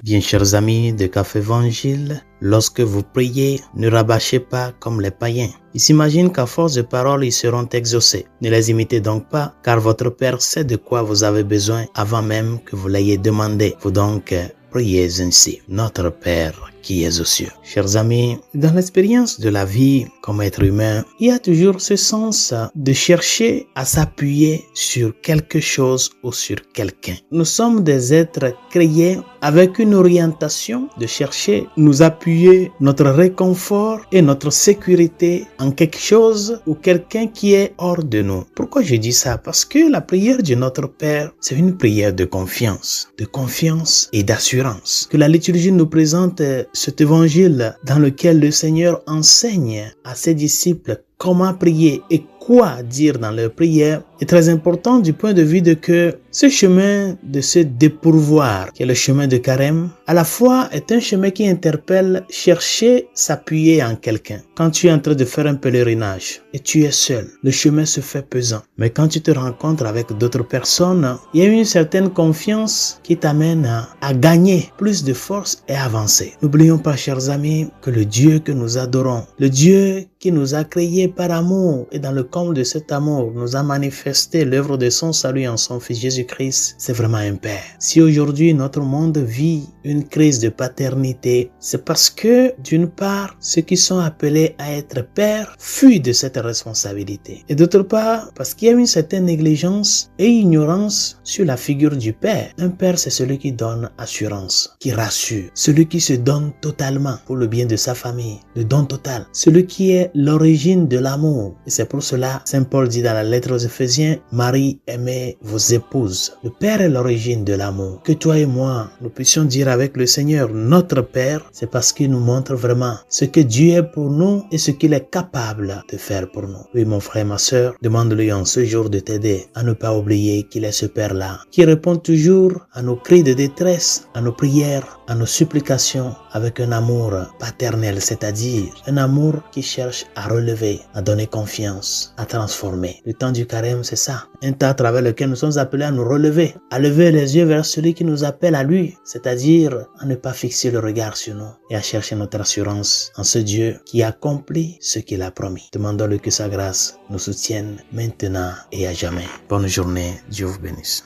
Bien, chers amis de Café Évangile, lorsque vous priez, ne rabâchez pas comme les païens. Ils s'imaginent qu'à force de paroles, ils seront exaucés. Ne les imitez donc pas, car votre Père sait de quoi vous avez besoin avant même que vous l'ayez demandé. Vous donc priez ainsi. Notre Père qui est aux cieux. Chers amis, dans l'expérience de la vie comme être humain, il y a toujours ce sens de chercher à s'appuyer sur quelque chose ou sur quelqu'un. Nous sommes des êtres créés avec une orientation de chercher nous appuyer notre réconfort et notre sécurité en quelque chose ou quelqu'un qui est hors de nous. Pourquoi je dis ça? Parce que la prière de notre Père, c'est une prière de confiance et d'assurance. Que la liturgie nous présente cet évangile dans lequel le Seigneur enseigne à ses disciples comment prier et quoi dire dans leur prière est très important du point de vue de que ce chemin de se dépourvoir, qui est le chemin de carême, à la fois est un chemin qui interpelle chercher s'appuyer en quelqu'un. Quand tu es en train de faire un pèlerinage et tu es seul, le chemin se fait pesant. Mais quand tu te rencontres avec d'autres personnes, il y a une certaine confiance qui t'amène à gagner plus de force et avancer. N'oublions pas, chers amis, que le Dieu que nous adorons, le Dieu qui nous a créés par amour et dans le comble de cet amour nous a manifesté l'œuvre de son salut en son Fils Jésus-Christ, c'est vraiment un Père. Si aujourd'hui notre monde vit une crise de paternité, c'est parce que d'une part, ceux qui sont appelés à être pères fuient de cette responsabilité. Et d'autre part, parce qu'il y a une certaine négligence et ignorance sur la figure du Père. Un Père, c'est celui qui donne assurance, qui rassure, celui qui se donne totalement pour le bien de sa famille, le don total, celui qui est l'origine de l'amour. Et c'est pour cela, Saint Paul dit dans la lettre aux Éphésiens, Marie, aimez vos épouses. Le Père est l'origine de l'amour. Que toi et moi, nous puissions dire avec le Seigneur, notre Père, c'est parce qu'il nous montre vraiment ce que Dieu est pour nous et ce qu'il est capable de faire pour nous. Oui, mon frère, ma sœur, demande-lui en ce jour de t'aider à ne pas oublier qu'il est ce Père-là, qui répond toujours à nos cris de détresse, à nos prières, à nos supplications avec un amour paternel, c'est-à-dire un amour qui cherche à relever, à donner confiance, à transformer. Le temps du carême, c'est ça. Un temps à travers lequel nous sommes appelés à nous relever, à lever les yeux vers celui qui nous appelle à lui, c'est-à-dire à ne pas fixer le regard sur nous et à chercher notre assurance en ce Dieu qui accomplit ce qu'il a promis. Demandons-lui que sa grâce nous soutienne maintenant et à jamais. Bonne journée, Dieu vous bénisse.